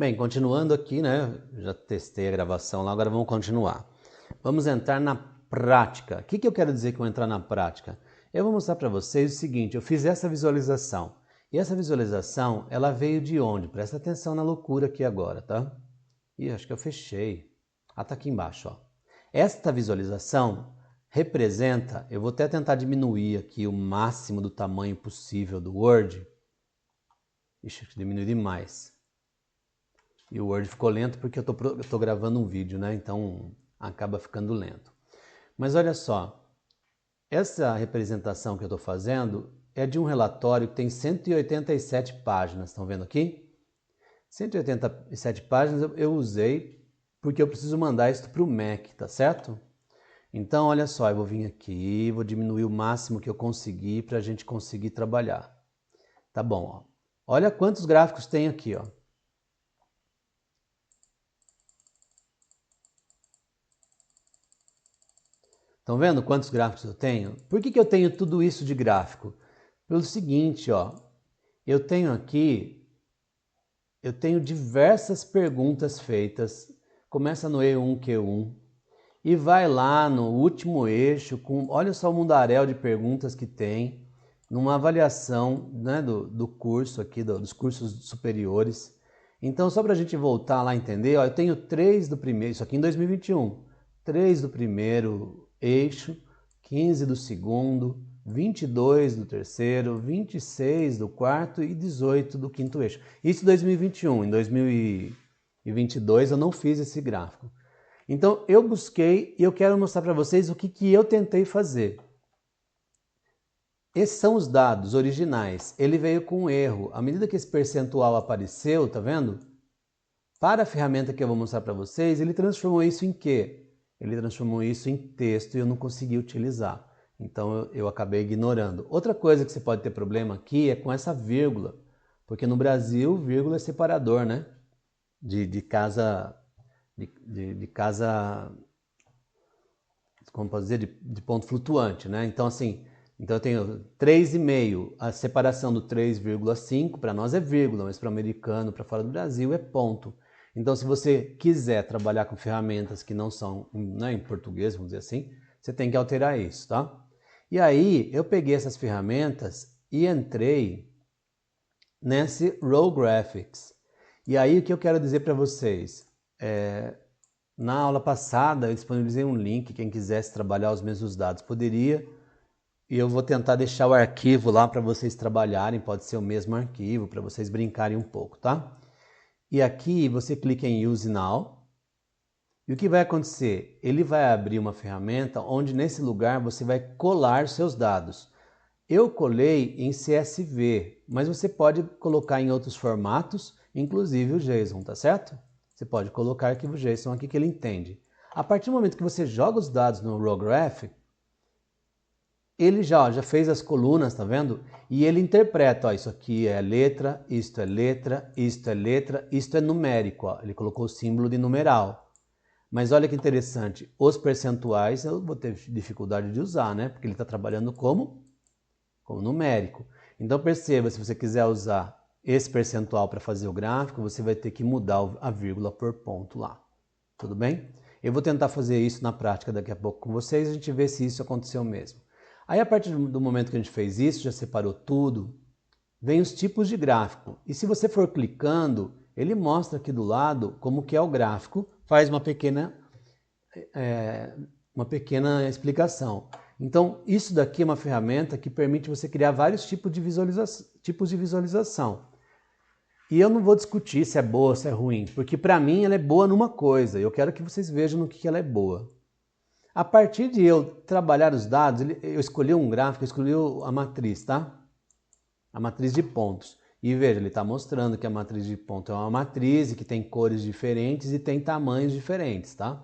bem, continuando aqui, né? Já testei a gravação lá, agora vamos continuar. Vamos entrar na prática. O que eu quero dizer que eu vou entrar na prática? Eu vou mostrar para vocês o seguinte, eu fiz essa visualização. E essa visualização, ela veio de onde? Presta atenção na loucura aqui agora, tá? Ih, acho que eu fechei. Ah, tá aqui embaixo, ó. Esta visualização representa, eu vou até tentar diminuir aqui o máximo do tamanho possível do Word. Ixi, diminui demais. E o Word ficou lento porque eu tô gravando um vídeo, né? Então acaba ficando lento. Mas olha só, essa representação que eu estou fazendo é de um relatório que tem 187 páginas. Estão vendo aqui? 187 páginas eu usei porque eu preciso mandar isso para o Mac, tá certo? Então olha só, eu vou vir aqui, vou diminuir o máximo que eu conseguir para a gente conseguir trabalhar. Tá bom, ó. Olha quantos gráficos tem aqui, ó. Estão vendo quantos gráficos eu tenho? Por que eu tenho tudo isso de gráfico? Pelo seguinte, ó, eu tenho diversas perguntas feitas, começa no E1, Q1, e vai lá no último eixo, olha só o mundaréu de perguntas que tem, numa avaliação, né, do curso aqui, dos cursos superiores. Então, só para a gente voltar lá e entender, ó, eu tenho 3 do primeiro, isso aqui em 2021, 3 do primeiro eixo, 15 do segundo, 22 do terceiro, 26 do quarto e 18 do quinto eixo. Isso em 2021, em 2022 eu não fiz esse gráfico. Então eu busquei e eu quero mostrar para vocês o que eu tentei fazer. Esses são os dados originais. Ele veio com um erro. À medida que esse percentual apareceu, tá vendo? Para a ferramenta que eu vou mostrar para vocês, ele transformou isso em quê? Ele transformou isso em texto e eu não consegui utilizar. Então eu acabei ignorando. Outra coisa que você pode ter problema aqui é com essa vírgula. Porque no Brasil, vírgula é separador, né? De casa... De casa... Como posso dizer? De ponto flutuante, né? Então assim... Então eu tenho 3,5. A separação do 3,5 para nós é vírgula, mas para o americano, para fora do Brasil, é ponto. Então, se você quiser trabalhar com ferramentas que não são, né, em português, vamos dizer assim, você tem que alterar isso, tá? E aí, eu peguei essas ferramentas e entrei nesse Raw Graphics. E aí, o que eu quero dizer para vocês? Na aula passada, eu disponibilizei um link, quem quisesse trabalhar os mesmos dados poderia. E eu vou tentar deixar o arquivo lá para vocês trabalharem, pode ser o mesmo arquivo, para vocês brincarem um pouco, tá? E aqui você clica em Use Now. E o que vai acontecer? Ele vai abrir uma ferramenta onde nesse lugar você vai colar seus dados. Eu colei em CSV, mas você pode colocar em outros formatos, inclusive o JSON, tá certo? Você pode colocar arquivo JSON aqui que ele entende. A partir do momento que você joga os dados no Raw Graph, ele já fez as colunas, tá vendo? E ele interpreta, ó, isso aqui é letra, isto é letra, isto é letra, isto é numérico, ó. Ele colocou o símbolo de numeral. Mas olha que interessante, os percentuais eu vou ter dificuldade de usar, né? Porque ele está trabalhando como numérico. Então perceba, se você quiser usar esse percentual para fazer o gráfico, você vai ter que mudar a vírgula por ponto lá. Tudo bem? Eu vou tentar fazer isso na prática daqui a pouco com vocês, a gente vê se isso aconteceu mesmo. Aí a partir do momento que a gente fez isso, já separou tudo, vem os tipos de gráfico. E se você for clicando, ele mostra aqui do lado como que é o gráfico, faz uma pequena explicação. Então, isso daqui é uma ferramenta que permite você criar vários tipos de visualização. E eu não vou discutir se é boa ou se é ruim, porque para mim ela é boa numa coisa, eu quero que vocês vejam no que ela é boa. A partir de eu trabalhar os dados, eu escolhi um gráfico, eu escolhi a matriz, tá? A matriz de pontos. E veja, ele está mostrando que a matriz de pontos é uma matriz que tem cores diferentes e tem tamanhos diferentes, tá?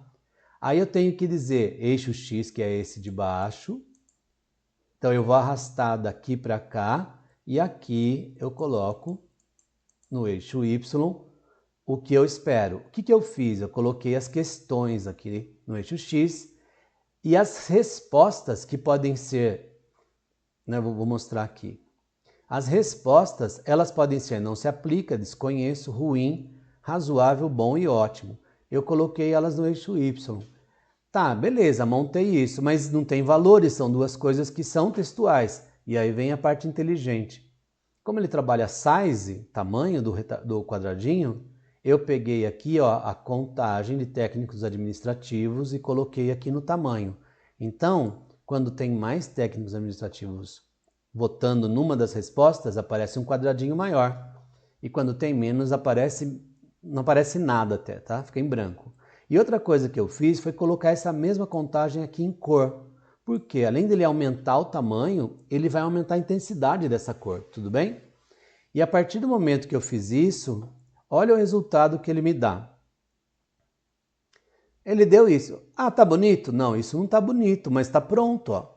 Aí eu tenho que dizer eixo X, que é esse de baixo. Então eu vou arrastar daqui para cá e aqui eu coloco no eixo Y o que eu espero. O que eu fiz? Eu coloquei as questões aqui no eixo X. E as respostas que podem ser, né, vou mostrar aqui. As respostas, elas podem ser não se aplica, desconheço, ruim, razoável, bom e ótimo. Eu coloquei elas no eixo Y. Tá, beleza, montei isso, mas não tem valores, são duas coisas que são textuais. E aí vem a parte inteligente. Como ele trabalha size, tamanho do quadradinho, eu peguei aqui ó, a contagem de técnicos administrativos e coloquei aqui no tamanho. Então, quando tem mais técnicos administrativos votando numa das respostas, aparece um quadradinho maior. E quando tem menos, não aparece nada até, tá? Fica em branco. E outra coisa que eu fiz foi colocar essa mesma contagem aqui em cor. Porque além dele aumentar o tamanho, ele vai aumentar a intensidade dessa cor, tudo bem? E a partir do momento que eu fiz isso, olha o resultado que ele me dá. Ele deu isso. Ah, tá bonito? Não, isso não tá bonito, mas tá pronto, ó.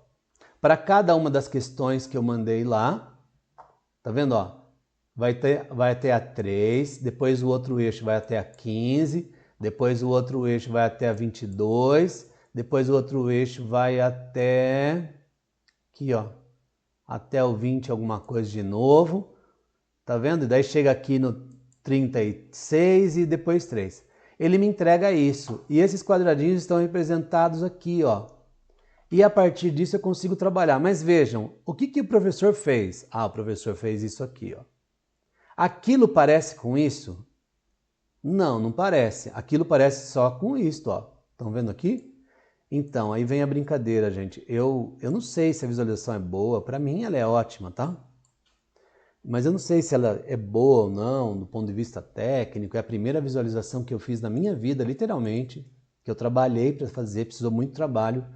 Para cada uma das questões que eu mandei lá, tá vendo, ó? Vai até a 3, depois o outro eixo vai até a 15, depois o outro eixo vai até a 22, depois o outro eixo vai até aqui, ó, até o 20 alguma coisa de novo, tá vendo? E daí chega aqui no 36 e depois 3. Ele me entrega isso, e esses quadradinhos estão representados aqui, ó. E a partir disso eu consigo trabalhar. Mas vejam, o que o professor fez? Ah, o professor fez isso aqui, ó. Aquilo parece com isso? Não, não parece. Aquilo parece só com isto, ó. Estão vendo aqui? Então, aí vem a brincadeira, gente. Eu não sei se a visualização é boa. Para mim, ela é ótima, tá? Mas eu não sei se ela é boa ou não, do ponto de vista técnico. É a primeira visualização que eu fiz na minha vida, literalmente, que eu trabalhei para fazer, precisou muito trabalho.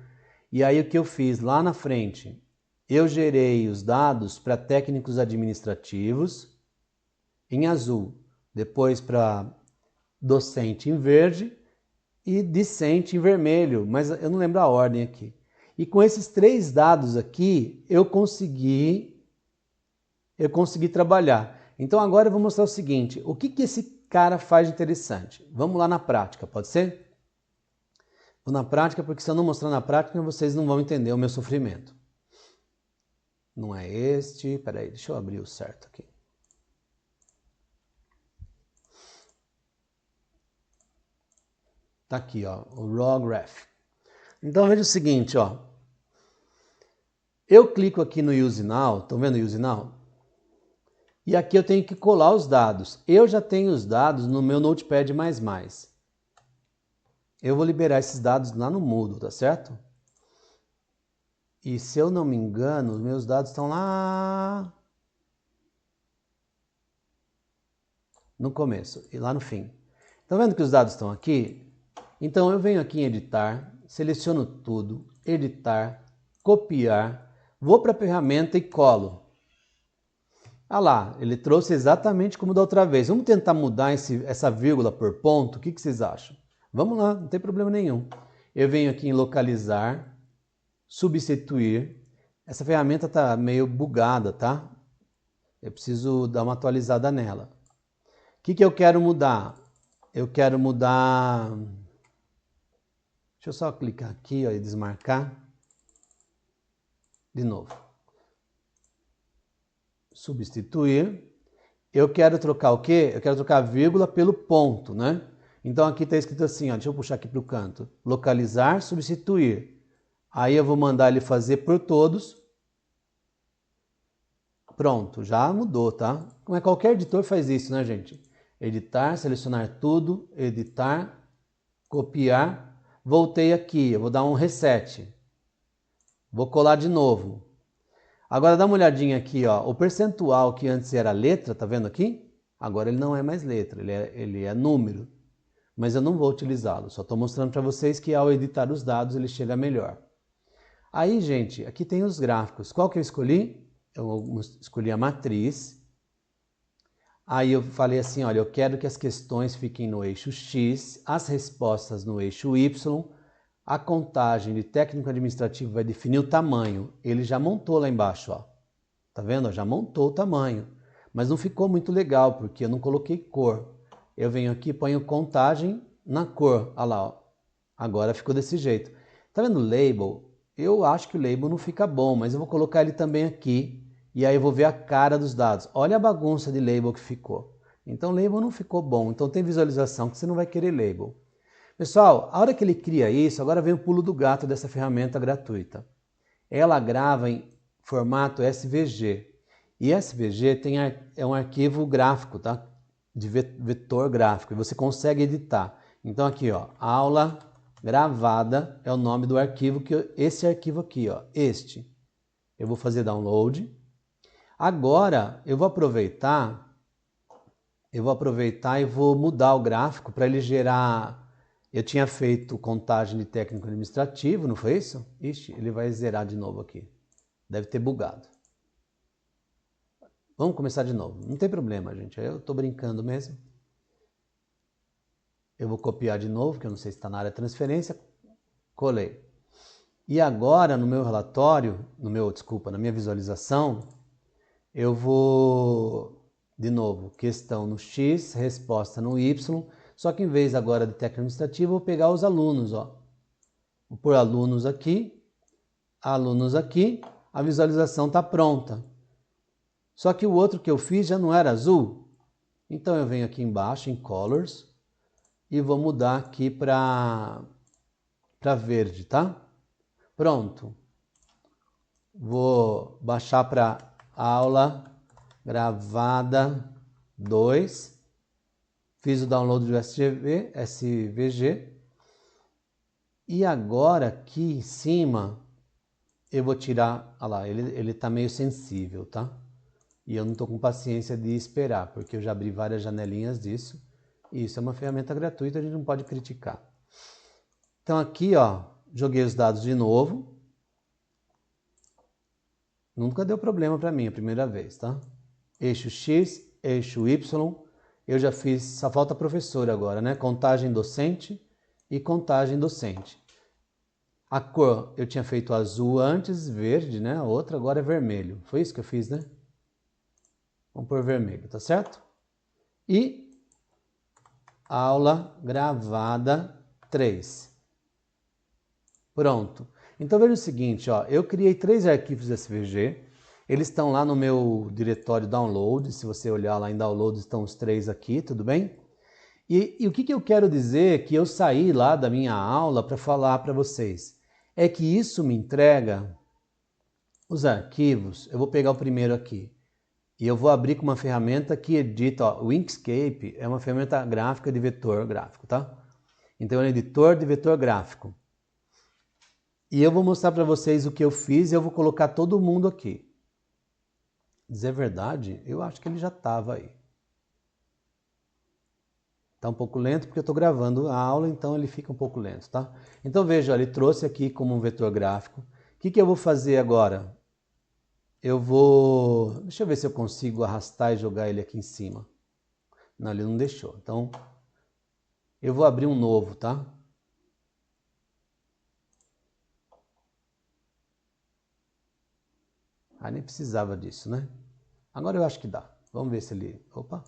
E aí o que eu fiz lá na frente? Eu gerei os dados para técnicos administrativos em azul, depois para docente em verde e discente em vermelho, mas eu não lembro a ordem aqui. E com esses três dados aqui, eu consegui trabalhar. Então agora eu vou mostrar o seguinte, o que esse cara faz de interessante? Vamos lá na prática, pode ser? Vou na prática, porque se eu não mostrar na prática, vocês não vão entender o meu sofrimento. Não é este, peraí, deixa eu abrir o certo aqui. Tá aqui, ó, o Raw Graph. Então veja o seguinte, ó. Eu clico aqui no Use Now, estão vendo o Use Now? E aqui eu tenho que colar os dados. Eu já tenho os dados no meu Notepad++. Eu vou liberar esses dados lá no Moodle, tá certo? E se eu não me engano, os meus dados estão lá no começo e lá no fim. Estão vendo que os dados estão aqui? Então eu venho aqui em editar, seleciono tudo, editar, copiar, vou para a ferramenta e colo. Ah lá, ele trouxe exatamente como da outra vez. Vamos tentar mudar essa vírgula por ponto? O que vocês acham? Vamos lá, não tem problema nenhum. Eu venho aqui em localizar, substituir. Essa ferramenta está meio bugada, tá? Eu preciso dar uma atualizada nela. O que eu quero mudar? Eu quero mudar... Deixa eu só clicar aqui ó, e desmarcar. De novo. Substituir. Eu quero trocar o quê? Eu quero trocar a vírgula pelo ponto, né? Então aqui está escrito assim, ó, deixa eu puxar aqui para o canto. Localizar, substituir. Aí eu vou mandar ele fazer por todos. Pronto, já mudou, tá? Como qualquer editor faz isso, né, gente? Editar, selecionar tudo, editar, copiar. Voltei aqui, eu vou dar um reset. Vou colar de novo. Agora dá uma olhadinha aqui, ó. O percentual que antes era letra, tá vendo aqui? Agora ele não é mais letra, ele é número. Mas eu não vou utilizá-lo, só estou mostrando para vocês que ao editar os dados ele chega melhor. Aí, gente, aqui tem os gráficos. Qual que eu escolhi? Eu escolhi a matriz. Aí eu falei assim, olha, eu quero que as questões fiquem no eixo X, as respostas no eixo Y, a contagem de técnico administrativo vai definir o tamanho. Ele já montou lá embaixo, ó. Tá vendo? Já montou o tamanho. Mas não ficou muito legal, porque eu não coloquei cor. Eu venho aqui e ponho contagem na cor. Olha lá, ó. Agora ficou desse jeito. Tá vendo o label? Eu acho que o label não fica bom, mas eu vou colocar ele também aqui. E aí eu vou ver a cara dos dados. Olha a bagunça de label que ficou. Então, label não ficou bom. Então, tem visualização que você não vai querer label. Pessoal, a hora que ele cria isso, agora vem o pulo do gato dessa ferramenta gratuita. Ela grava em formato SVG. E SVG é um arquivo gráfico, tá? De vetor gráfico. E você consegue editar. Então, aqui, ó, aula gravada é o nome do arquivo, esse arquivo aqui, ó, este. Eu vou fazer download. Agora, eu vou aproveitar e vou mudar o gráfico para ele gerar... Eu tinha feito contagem de técnico administrativo, não foi isso? Ixi, ele vai zerar de novo aqui. Deve ter bugado. Vamos começar de novo. Não tem problema, gente. Eu estou brincando mesmo. Eu vou copiar de novo, que eu não sei se está na área de transferência. Colei. E agora, no meu relatório, na minha visualização, eu vou, de novo, questão no X, resposta no Y, só que em vez agora de técnico administrativo, eu vou pegar os alunos, ó. Vou pôr alunos aqui, a visualização está pronta. Só que o outro que eu fiz já não era azul. Então eu venho aqui embaixo em Colors e vou mudar aqui para verde, tá? Pronto. Vou baixar para aula gravada 2. Fiz o download do SVG. E agora aqui em cima eu vou tirar, olha lá, ele tá meio sensível, tá? E eu não tô com paciência de esperar, porque eu já abri várias janelinhas disso. E isso é uma ferramenta gratuita, a gente não pode criticar. Então aqui, ó, joguei os dados de novo. Nunca deu problema para mim a primeira vez, tá? Eixo X, eixo Y. Eu já fiz, só falta professor agora, né? Contagem docente e contagem docente. A cor, eu tinha feito azul antes, verde, né? A outra agora é vermelho. Foi isso que eu fiz, né? Vamos pôr vermelho, tá certo? E aula gravada 3. Pronto. Então veja o seguinte, ó, eu criei 3 arquivos SVG, eles estão lá no meu diretório download, se você olhar lá em download estão os 3 aqui, tudo bem? E o que eu quero dizer que eu saí lá da minha aula para falar para vocês, é que isso me entrega os arquivos, eu vou pegar o primeiro aqui, e eu vou abrir com uma ferramenta que edita, ó, o Inkscape é uma ferramenta gráfica de vetor gráfico, tá? Então é um editor de vetor gráfico. E eu vou mostrar para vocês o que eu fiz e eu vou colocar todo mundo aqui. Dizer verdade, eu acho que ele já estava aí. Está um pouco lento porque eu estou gravando a aula, então ele fica um pouco lento, tá? Então veja, ele trouxe aqui como um vetor gráfico. O que eu vou fazer agora? Deixa eu ver se eu consigo arrastar e jogar ele aqui em cima. Não, ele não deixou. Então, eu vou abrir um novo, tá? Ah, nem precisava disso, né? Agora eu acho que dá. Vamos ver se ele... Opa!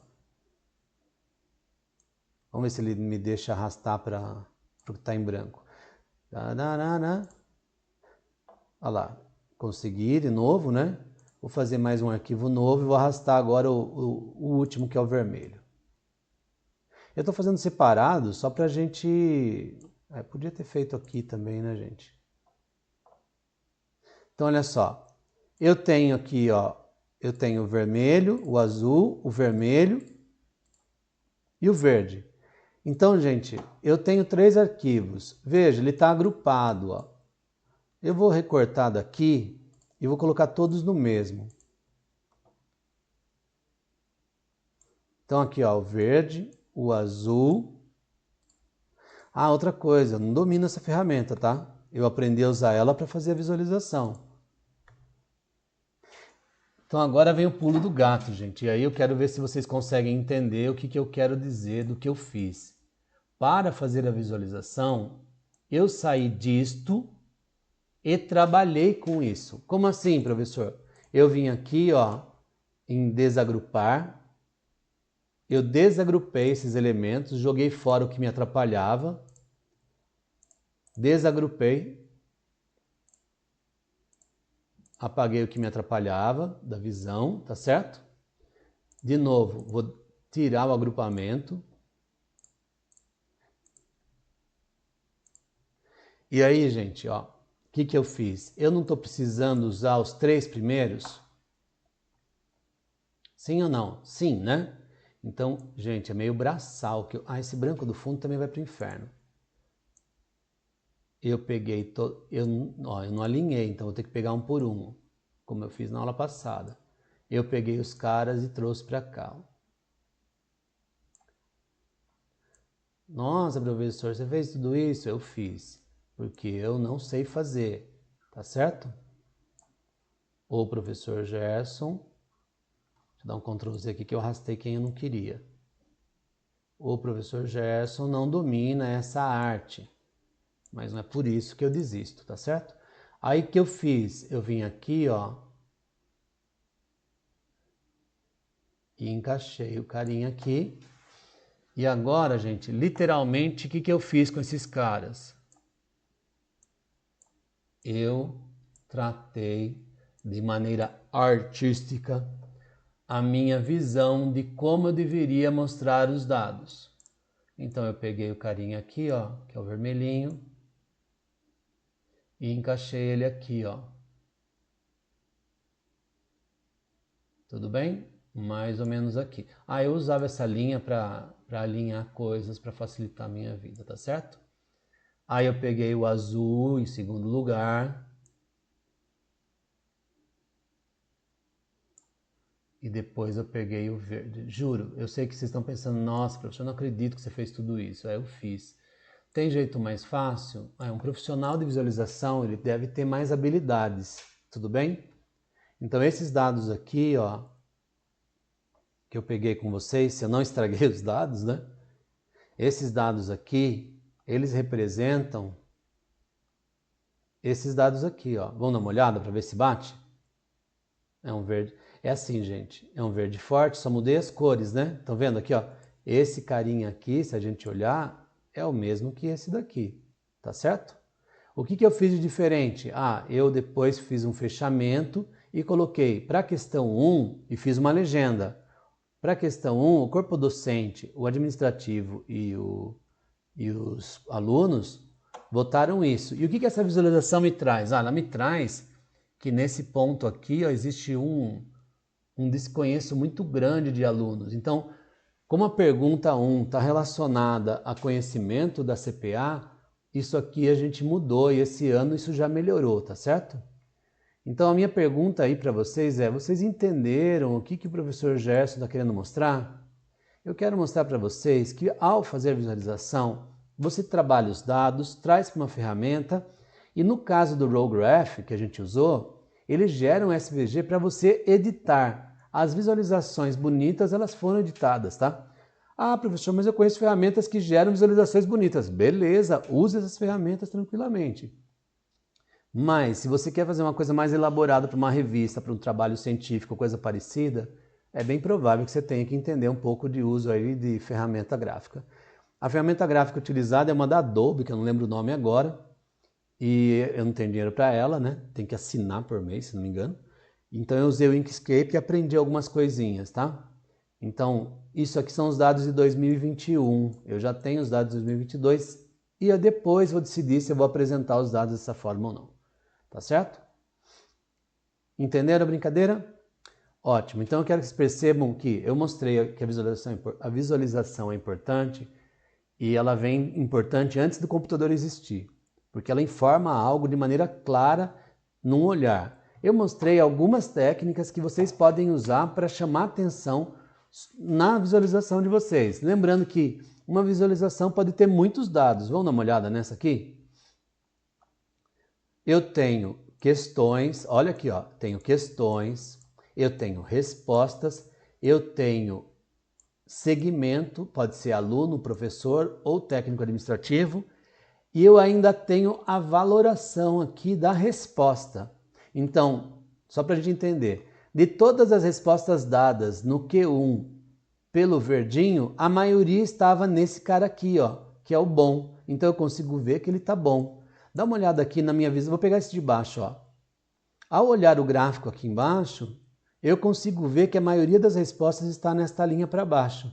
Vamos ver se ele me deixa arrastar para o que está em branco. Olha lá. Consegui de novo, né? Vou fazer mais um arquivo novo e vou arrastar agora o último, que é o vermelho. Eu estou fazendo separado só para a gente... podia ter feito aqui também, né, gente? Então, olha só. Eu tenho aqui, ó, eu tenho o vermelho, o azul, o vermelho e o verde. Então, gente, eu tenho 3 arquivos. Veja, ele está agrupado, ó. Eu vou recortar daqui e vou colocar todos no mesmo. Então, aqui, ó, o verde, o azul. Ah, outra coisa, eu não domino essa ferramenta, tá? Eu aprendi a usar ela para fazer a visualização. Então agora vem o pulo do gato, gente. E aí eu quero ver se vocês conseguem entender o que eu quero dizer do que eu fiz. Para fazer a visualização, eu saí disto e trabalhei com isso. Como assim, professor? Eu vim aqui, ó, em desagrupar. Eu desagrupei esses elementos, joguei fora o que me atrapalhava. Desagrupei. Apaguei o que me atrapalhava da visão, tá certo? De novo, vou tirar o agrupamento. E aí, gente, ó, o que eu fiz? Eu não estou precisando usar os 3 primeiros? Sim ou não? Sim, né? Então, gente, é meio braçal. Esse branco do fundo também vai para o inferno. Eu peguei, eu não alinhei, então vou ter que pegar um por um, como eu fiz na aula passada. Eu peguei os caras e trouxe para cá. Nossa, professor, você fez tudo isso? Eu fiz, porque eu não sei fazer, tá certo? O professor Gerson, deixa eu dar um Ctrl Z aqui que eu arrastei quem eu não queria. O professor Gerson não domina essa arte, mas não é por isso que eu desisto, tá certo? Aí que eu fiz? Eu vim aqui, ó, e encaixei o carinha aqui. E agora, gente, literalmente, o que eu fiz com esses caras? Eu tratei de maneira artística a minha visão de como eu deveria mostrar os dados. Então eu peguei o carinha aqui, ó, que é o vermelhinho, e encaixei ele aqui, ó. Tudo bem? Mais ou menos aqui. Eu usava essa linha para alinhar coisas, para facilitar a minha vida, tá certo? Aí eu peguei o azul em segundo lugar. E depois eu peguei o verde. Juro, eu sei que vocês estão pensando, nossa, professor, eu não acredito que você fez tudo isso. Eu fiz. Tem jeito mais fácil? Um profissional de visualização, ele deve ter mais habilidades, tudo bem? Então esses dados aqui, ó, que eu peguei com vocês, se eu não estraguei os dados, né? Esses dados aqui, eles representam esses dados aqui, ó. Vamos dar uma olhada para ver se bate? É um verde. É assim, gente. É um verde forte, só mudei as cores, né? Estão vendo aqui, ó? Esse carinha aqui, se a gente olhar, é o mesmo que esse daqui. Tá certo? O que eu fiz de diferente? Eu depois fiz um fechamento e coloquei para a questão 1 e fiz uma legenda. Para a questão 1, o corpo docente, o administrativo e os alunos votaram isso. E o que essa visualização me traz? Ela me traz que nesse ponto aqui, ó, existe um desconheço muito grande de alunos. Então, como a pergunta 1 está relacionada a conhecimento da CPA, isso aqui a gente mudou e esse ano isso já melhorou, tá certo? Então a minha pergunta aí para vocês é, vocês entenderam o que o professor Gerson está querendo mostrar? Eu quero mostrar para vocês que ao fazer a visualização, você trabalha os dados, traz para uma ferramenta e no caso do Row Graph que a gente usou, ele gera um SVG para você editar. As visualizações bonitas, elas foram editadas, tá? Professor, mas eu conheço ferramentas que geram visualizações bonitas. Beleza, use essas ferramentas tranquilamente. Mas, se você quer fazer uma coisa mais elaborada para uma revista, para um trabalho científico, coisa parecida, é bem provável que você tenha que entender um pouco de uso aí de ferramenta gráfica. A ferramenta gráfica utilizada é uma da Adobe, que eu não lembro o nome agora, e eu não tenho dinheiro para ela, né? Tem que assinar por mês, se não me engano. Então eu usei o Inkscape e aprendi algumas coisinhas, tá? Então, isso aqui são os dados de 2021. Eu já tenho os dados de 2022 e eu depois vou decidir se eu vou apresentar os dados dessa forma ou não. Tá certo? Entenderam a brincadeira? Ótimo. Então eu quero que vocês percebam que eu mostrei que a visualização é importante e ela vem importante antes do computador existir, porque ela informa algo de maneira clara num olhar. Eu mostrei algumas técnicas que vocês podem usar para chamar atenção na visualização de vocês. Lembrando que uma visualização pode ter muitos dados. Vamos dar uma olhada nessa aqui? Eu tenho questões, olha aqui, ó, tenho questões, eu tenho respostas, eu tenho segmento, pode ser aluno, professor ou técnico administrativo, e eu ainda tenho a valoração aqui da resposta. Então, só para a gente entender, de todas as respostas dadas no Q1 pelo verdinho, a maioria estava nesse cara aqui, ó, que é o bom. Então eu consigo ver que ele está bom. Dá uma olhada aqui na minha visão, vou pegar esse de baixo, ó. Ao olhar o gráfico aqui embaixo, eu consigo ver que a maioria das respostas está nesta linha para baixo.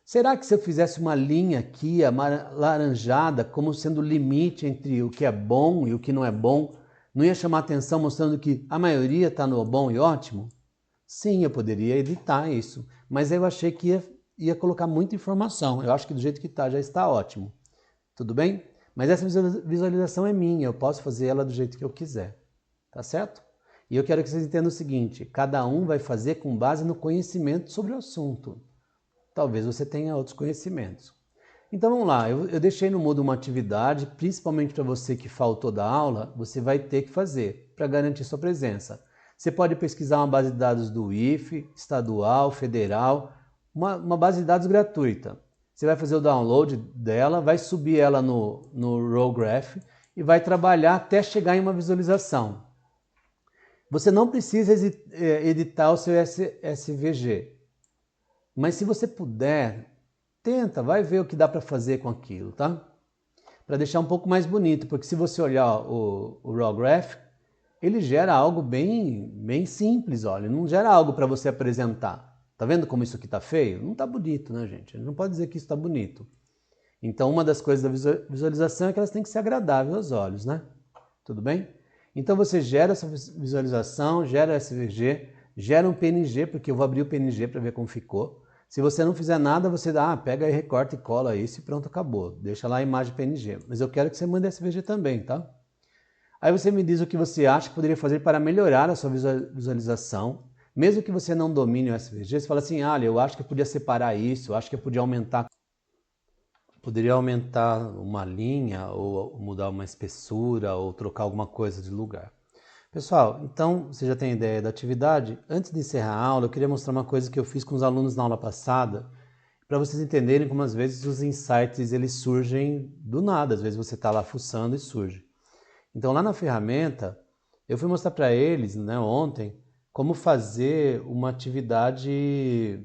Será que se eu fizesse uma linha aqui, alaranjada, como sendo o limite entre o que é bom e o que não é bom, não ia chamar atenção mostrando que a maioria está no bom e ótimo? Sim, eu poderia editar isso, mas eu achei que ia colocar muita informação. Eu acho que do jeito que está já está ótimo. Tudo bem? Mas essa visualização é minha, eu posso fazer ela do jeito que eu quiser. Tá certo? E eu quero que vocês entendam o seguinte, cada um vai fazer com base no conhecimento sobre o assunto. Talvez você tenha outros conhecimentos. Então vamos lá, eu deixei no mudo uma atividade, principalmente para você que faltou da aula, você vai ter que fazer para garantir sua presença. Você pode pesquisar uma base de dados do IFE, estadual, federal, uma base de dados gratuita. Você vai fazer o download dela, vai subir ela no Row Graph e vai trabalhar até chegar em uma visualização. Você não precisa editar o seu SVG, mas se você puder, tenta, vai ver o que dá para fazer com aquilo, tá? Para deixar um pouco mais bonito, porque se você olhar o Raw Graph, ele gera algo bem simples, olha, não gera algo para você apresentar. Tá vendo como isso aqui tá feio? Não tá bonito, né, gente? A gente não pode dizer que isso tá bonito. Então, uma das coisas da visualização é que elas têm que ser agradáveis aos olhos, né? Tudo bem? Então, você gera essa visualização, gera SVG, gera um PNG, porque eu vou abrir o PNG para ver como ficou. Se você não fizer nada, você pega e recorta e cola isso e pronto, acabou. Deixa lá a imagem PNG. Mas eu quero que você mande SVG também, tá? Aí você me diz o que você acha que poderia fazer para melhorar a sua visualização. Mesmo que você não domine o SVG, você fala assim, olha, eu acho que eu podia separar isso, eu acho que eu poderia aumentar uma linha, ou mudar uma espessura, ou trocar alguma coisa de lugar. Pessoal, então você já tem ideia da atividade? Antes de encerrar a aula, eu queria mostrar uma coisa que eu fiz com os alunos na aula passada, para vocês entenderem como às vezes os insights eles surgem do nada, às vezes você está lá fuçando e surge. Então lá na ferramenta, eu fui mostrar para eles, né, ontem, como fazer uma atividade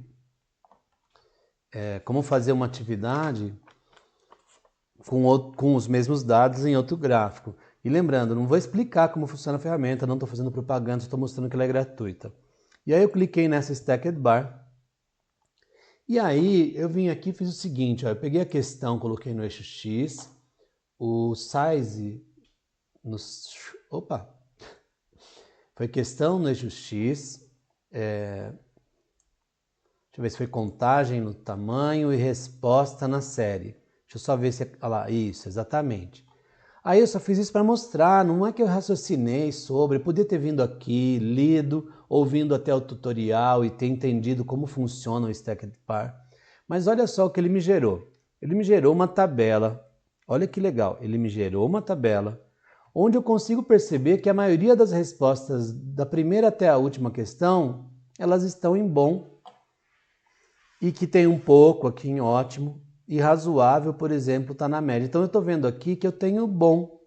com os mesmos dados em outro gráfico. E lembrando, não vou explicar como funciona a ferramenta, não estou fazendo propaganda, estou mostrando que ela é gratuita. E aí eu cliquei nessa Stacked Bar. E aí eu vim aqui e fiz o seguinte, ó, eu peguei a questão, coloquei no eixo X, o size foi questão no eixo X, deixa eu ver se foi contagem no tamanho e resposta na série. Deixa eu só ver se... Olha lá, isso, exatamente. Aí eu só fiz isso para mostrar, não é que eu raciocinei sobre, podia ter vindo aqui, lido, ouvindo até o tutorial e ter entendido como funciona o Stacked Bar. Mas olha só o que ele me gerou. Ele me gerou uma tabela, olha que legal, ele me gerou uma tabela onde eu consigo perceber que a maioria das respostas da primeira até a última questão, elas estão em bom e que tem um pouco aqui em ótimo e razoável, por exemplo, está na média. Então eu estou vendo aqui que eu tenho bom.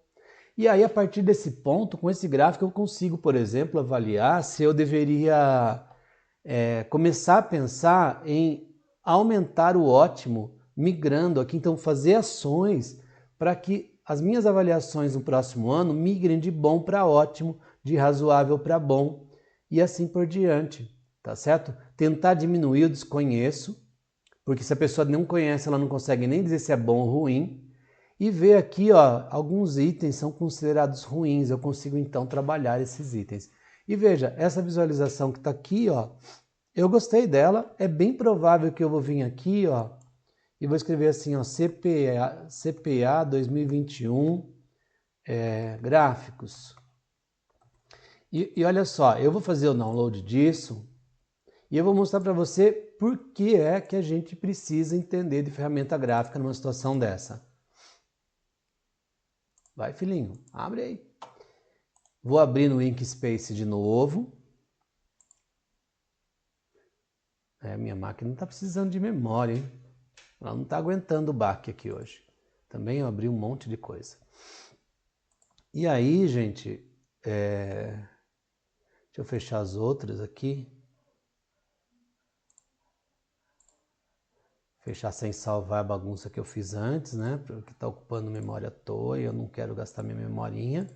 E aí a partir desse ponto, com esse gráfico, eu consigo, por exemplo, avaliar se eu deveria começar a pensar em aumentar o ótimo, migrando aqui, então fazer ações para que as minhas avaliações no próximo ano migrem de bom para ótimo, de razoável para bom e assim por diante, tá certo? Tentar diminuir o desconheço, porque se a pessoa não conhece, ela não consegue nem dizer se é bom ou ruim. E ver aqui, ó, alguns itens são considerados ruins, eu consigo então trabalhar esses itens. E veja, essa visualização que está aqui, ó, eu gostei dela, é bem provável que eu vou vir aqui, ó, e vou escrever assim, ó, CPA 2021, gráficos. E olha só, eu vou fazer o download disso e eu vou mostrar para você por que é que a gente precisa entender de ferramenta gráfica numa situação dessa. Vai, filhinho, abre aí. Vou abrir no Inkspace de novo. Minha máquina não está precisando de memória, hein? Ela não está aguentando o baque aqui hoje. Também eu abri um monte de coisa. E aí, gente, deixa eu fechar as outras aqui. Fechar sem salvar a bagunça que eu fiz antes, né? Porque está ocupando memória à toa e eu não quero gastar minha memorinha.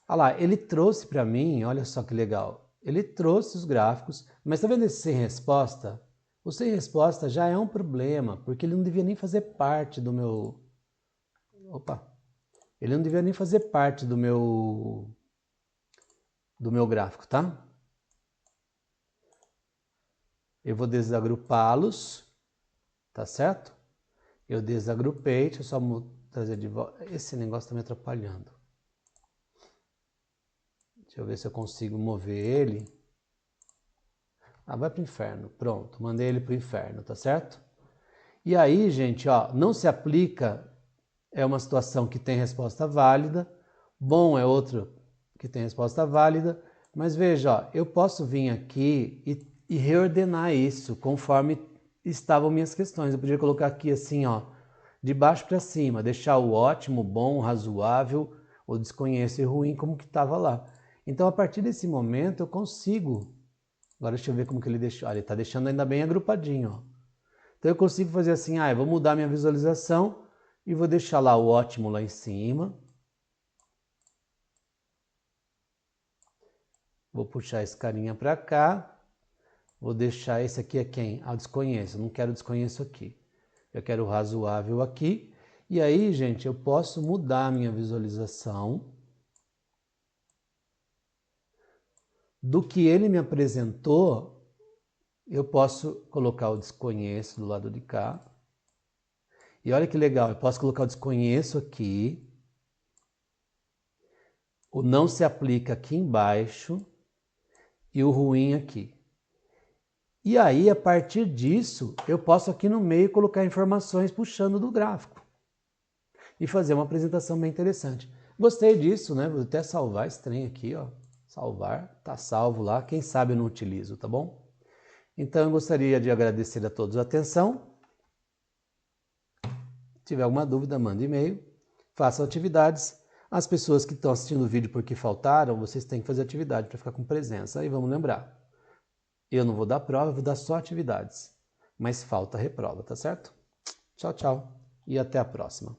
Olha lá, ele trouxe para mim, olha só que legal. Ele trouxe os gráficos, mas tá vendo esse sem resposta? O sem resposta já é um problema, porque ele não devia nem fazer parte do meu... Opa! Ele não devia nem fazer parte do meu gráfico, tá? Eu vou desagrupá-los, tá certo? Eu desagrupei, deixa eu só trazer de volta. Esse negócio está me atrapalhando. Deixa eu ver se eu consigo mover ele. Ah, vai pro inferno. Pronto, mandei ele pro inferno, tá certo? E aí, gente, ó, não se aplica, é uma situação que tem resposta válida. Bom é outro que tem resposta válida. Mas veja, ó, eu posso vir aqui e reordenar isso conforme estavam minhas questões. Eu podia colocar aqui assim, ó, de baixo para cima, deixar o ótimo, bom, razoável, o desconheço e ruim como que estava lá. Então, a partir desse momento, eu consigo... Agora deixa eu ver como que ele deixou. Ah, ele está deixando ainda bem agrupadinho, ó. Então eu consigo fazer assim, eu vou mudar minha visualização e vou deixar lá o ótimo lá em cima. Vou puxar esse carinha para cá. Vou deixar esse aqui é quem? Ah, desconheço. Eu não quero desconheço aqui. Eu quero o razoável aqui. E aí, gente, eu posso mudar a minha visualização do que ele me apresentou. Eu posso colocar o desconheço do lado de cá. E olha que legal, eu posso colocar o desconheço aqui. O não se aplica aqui embaixo. E o ruim aqui. E aí, a partir disso, eu posso aqui no meio colocar informações puxando do gráfico. E fazer uma apresentação bem interessante. Gostei disso, né? Vou até salvar esse trem aqui, ó. Salvar, tá salvo lá. Quem sabe eu não utilizo, tá bom? Então, eu gostaria de agradecer a todos a atenção. Se tiver alguma dúvida, manda e-mail. Façam atividades. As pessoas que estão assistindo o vídeo porque faltaram, vocês têm que fazer atividade para ficar com presença. E vamos lembrar, eu não vou dar prova, eu vou dar só atividades. Mas falta reprova, tá certo? Tchau, tchau. E até a próxima.